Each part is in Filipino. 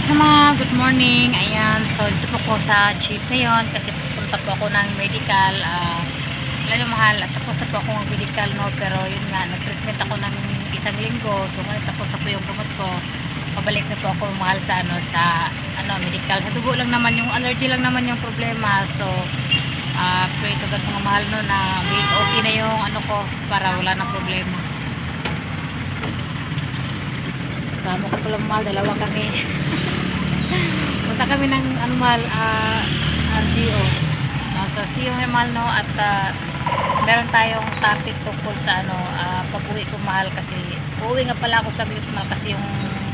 Good morning. Ayan, so dito po ko sa jeep ngayon kasi pupunta po ako ng medical. Lalo mahal at tapos na po ako ng medical, no, pero yun nga, nag-treatment ako ng isang linggo. So ngayon tapos na po yung gamot ko. Pabalik na po ako mahal sa medical. Sa dugo lang naman, yung allergy lang naman yung problema. So pray to God mga mahal, no, na okay na yung ko para wala na problema. Kasama ko pala mahal, dalawa kami. Punta kami ng RGO. So see you mahal, no, at meron tayong topic tungkol sa pag-uwi ko mahal, kasi uuwi nga pala ako sa mahal kasi yung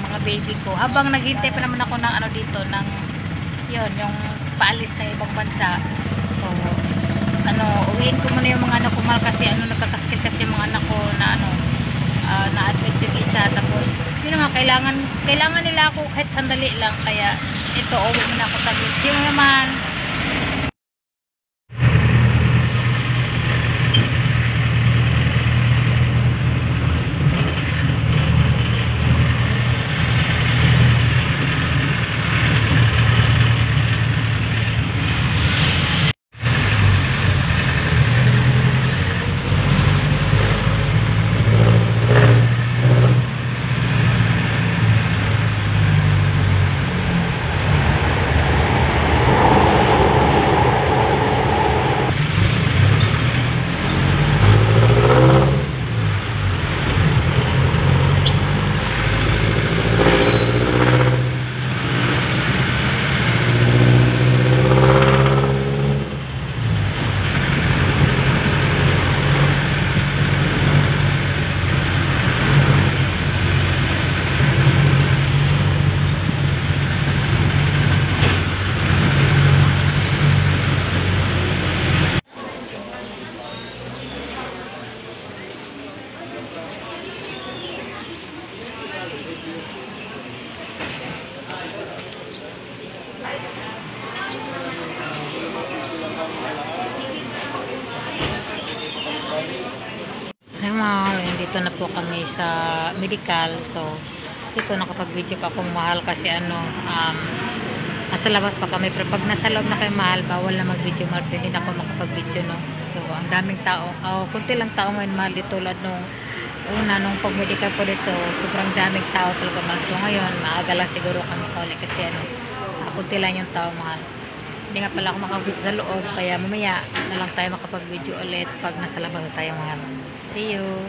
mga baby ko. Habang naghintay pa naman ako ng dito ng yung paalis na ibang bansa. So uwiin ko muna yung mga anak ko mahal kasi nagkakasakit kasi yung mga anak ko na na-admit yung isa, tapos yun nga, kailangan nila ako kahit sandali lang, kaya ito, uwi muna ako saglit. Yung naman dito na po kami sa medical. So dito nakapag-video pa ako mahal kasi nasa labas pa kami, pero pag nasa loob na kayo mahal, bawal na mag-video mahal, so hindi na ako makapag-video, no. So ang daming tao, kunti lang tao ngayon mahal, dito tulad nung nung pag-medical ko dito, sobrang daming tao talaga mahal. So ngayon maaga lang siguro kami kauli kasi kunti lang yung tao mahal. Hindi nga pala ako makapag-video sa loob, kaya mamaya na lang tayo makapag-video ulit pag nasa labas na tayo mahal. See you!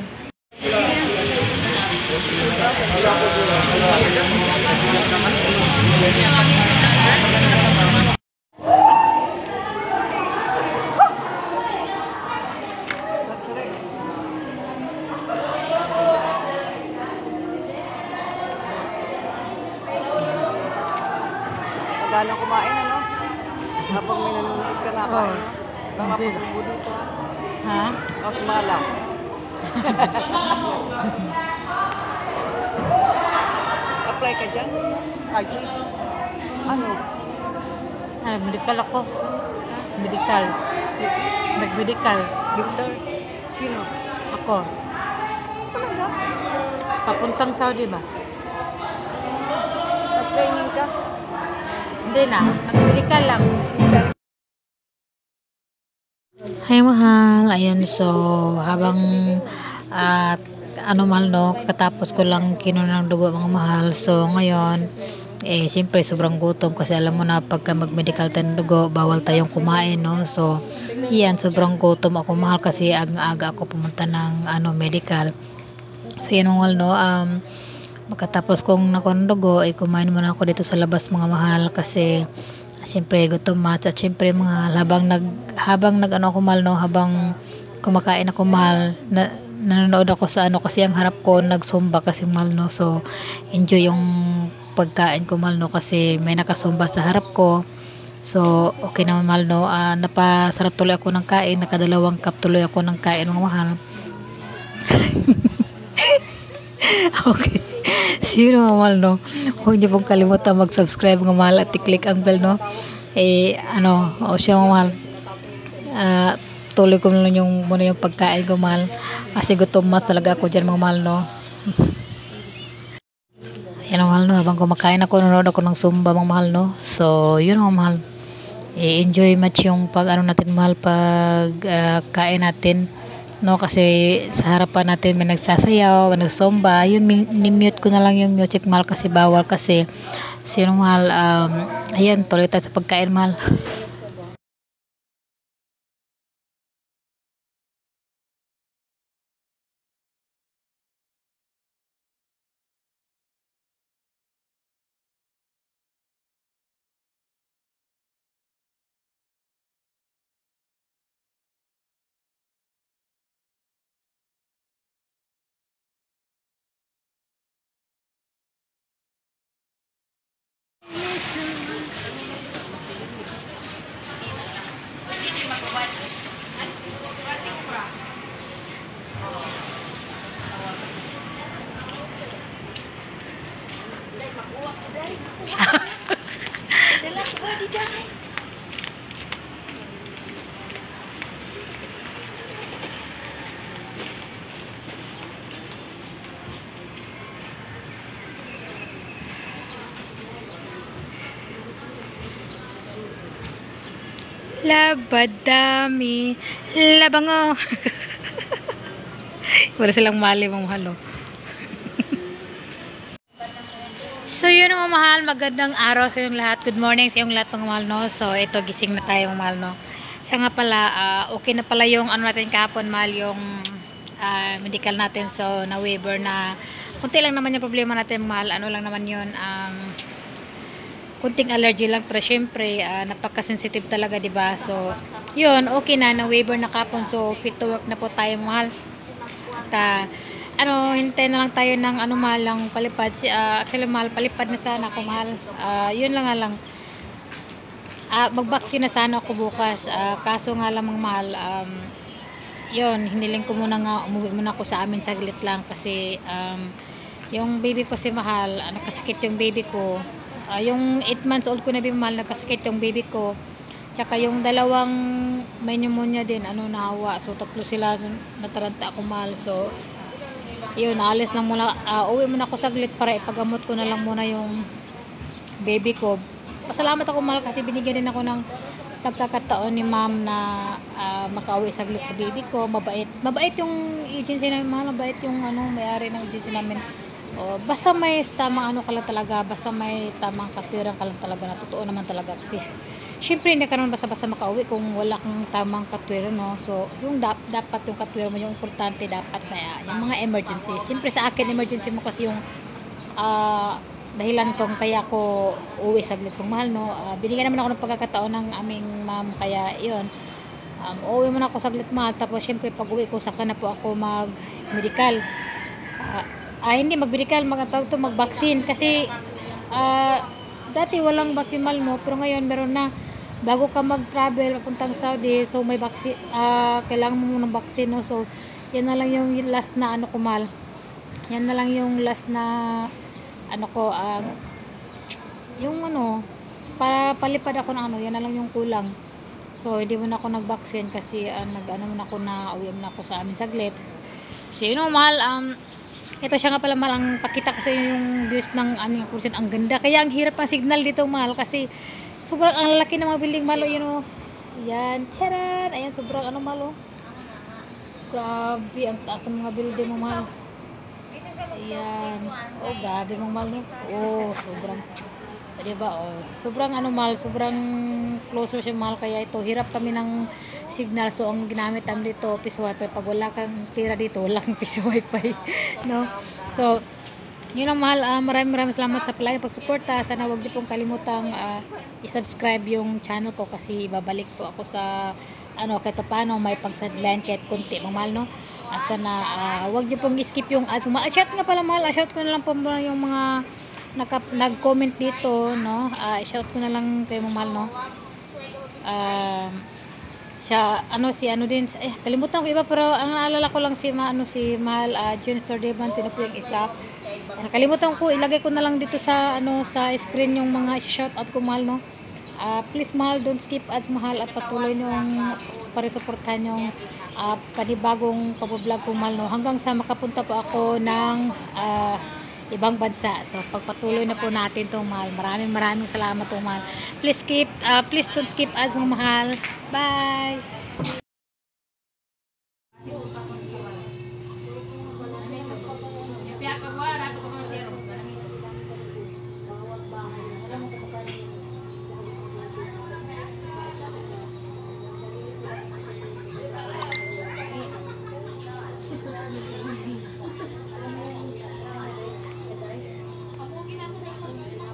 Gano'n kumain, habang may nanonood ka na kain, baka pasubo dito. Ha? Ako sumala. Apply ka dyan? RG? Ano? Medical ako. Medical. Nag-medical. Doctor? Sino? Ako. Talaga? Papuntang Saudi ba? Nag-training ka? Hindi na. Nag-medical lang. Hi mahal. Ayan, so habang mahal, no, kakatapos ko lang kinuha ng dugo mga mahal. So ngayon siyempre sobrang gutom kasi alam mo na pagka mag-medical tayo ng dugo, bawal tayong kumain, no. So yan, sobrang gutom ako mahal kasi aga ako pumunta ng medical. So yan mahal, no, makatapos kong nakuha ng dugo, kumain muna ako dito sa labas mga mahal kasi siyempre gutom at siyempre mga habang ako mahal, no, habang kumakain ako mahal, nanonood ako sa kasi ang harap ko nagsumba kasi mahal, no. So enjoy yung pagkain ko mahal, no, kasi may nakasumba sa harap ko. So okay naman mahal, no. Napasarap tuloy ako ng kain, nakadalawang cup tuloy ako ng kain mga mahal. Okay. See you mga mahal, no. Huwag niyo pong kalimutan mag-subscribe mga mahal at i-click ang bell, no. Siya mga mahal. Tuloy ko muna yung pagkain ko mahal kasi gutom mas talaga ako dyan mga mahal, no. Yan ang mahal no, habang kumakain ako, nanonood ako ng Zumba mga mahal no. So, yun ang mahal. Enjoy much yung pag ano natin mahal pag kain natin no, kasi sa harapan natin may nagsasayaw, may nagsomba, yun ni-mute ko na lang yung music mahal kasi bawal kasi. So, yun ang mahal, ayan, tuloy tayo sa pagkain mahal. Labadami, labango. Wala silang mali mga mahal, no? So yun mga mahal, magandang araw sa inyong lahat. Good morning sa inyong lahat mga mahal, no? So ito, gising na tayo mga mahal, no? Kaya nga pala, okay na pala yung ano natin kahapon mahal, yung medical natin. So na-waiver na, kunti lang naman yung problema natin mahal. Ano lang naman yun, kunting allergy lang, pero syempre napaka-sensitive talaga, 'di ba? So yun, okay na waiver na kapon, so fit to work na po tayo mahal. At hintay na lang tayo ng ano mahal lang palipad. Actually mahal, palipad na sana ako mahal. Yun lang nga lang. Mag-vaccine na sana ako bukas. Kaso nga lang mga mahal, yun, hiniling ko muna nga, umuwi muna ako sa amin saglit lang kasi yung baby ko si mahal, nagkasakit yung baby ko. Yung 8 months old ko na mahal, nagkasakit yung baby ko. Tsaka yung dalawang may pneumonia din, nahawa. So tatlo sila, nataranta ako mahal. So yun, naalis lang muna, uwi muna ako saglit para ipagamot ko na lang muna yung baby ko. Pasalamat ako mahal kasi binigyan din ako ng pagkakataon ni ma'am na makauwi saglit sa baby ko. Mabait yung agency namin mahal, mabait yung may-ari ng agency namin. Basta may tamang ka lang talaga, basta may tamang katwiran ka lang talaga, na totoo naman talaga kasi syempre hindi ka naman basta-basta makauwi kung wala kang tamang katwiran, no? So yung dapat yung katwiran mo, yung importante dapat na yung mga emergency. Siyempre sa akin emergency mo kasi yung dahilan tong kaya ko uwi saglit kong mahal, no? Binigyan naman ako ng pagkakataon ng aming ma'am, kaya yun, uwi muna ako saglit mahal. Tapos syempre pag uwi ko saka na po ako mag medical, hindi mag-medical, mag-vaccine kasi dati walang vaccine mahal, no? Pero ngayon meron na. Bago ka mag-travel papuntang Saudi, so may vaccine, kailangan mo ng vaccine, no? So yan na lang yung last na ko mahal, yan na lang yung last na ko, yung para palipad ako ng yan na lang yung kulang. So hindi mo na ako nag-vaccine kasi muna ako, na uwi muna ako sa amin saglit. So mahal, ito siya nga pala mahal, ang pakita ko sa inyo yung views ng aming kursin. Ang ganda, kaya ang hirap ang signal dito mahal kasi sobrang ang laki ng mga building mahal, yan, charan, ayan, sobrang mahal, grabe ang taas ng mga building mo mahal. Ayan, grabe mga mahal, no? Sobrang, diba, sobrang mahal, sobrang closer siya mahal, kaya ito hirap kami ng signal. So ang ginamit namin dito, piso wifi. Pag wala kang tira dito, wala kang piso wifi, no? So yun ang mahal, maraming salamat sa palagi pagsuporta. Sana wag niyo pong kalimutang i-subscribe yung channel ko kasi babalik po ako sa kahit paano may pag-sideline kahit konti mga mahal, no? At sana wag niyo pong i-skip yung ads. Shout nga pala mahal, shout ko na lang po yung mga nag-comment dito, no? Shout ko na lang kayo mga mahal, no? Kalimutan ko iba, pero ang naalala ko lang si mahal, June Stordeban, sino po yung isa. Nakalimutan ko, ilagay ko na lang dito sa sa screen yung mga shout out ko mahal, no? Please mahal, don't skip ads mahal, at patuloy niyong parisuportahan yung panibagong pag-vlog ko mahal, no? Hanggang sa makapunta po ako ng ibang bansa. So, pagpatuloy na po natin itong mahal. Maraming salamat itong mahal. Please don't skip us, mga mahal. Bye!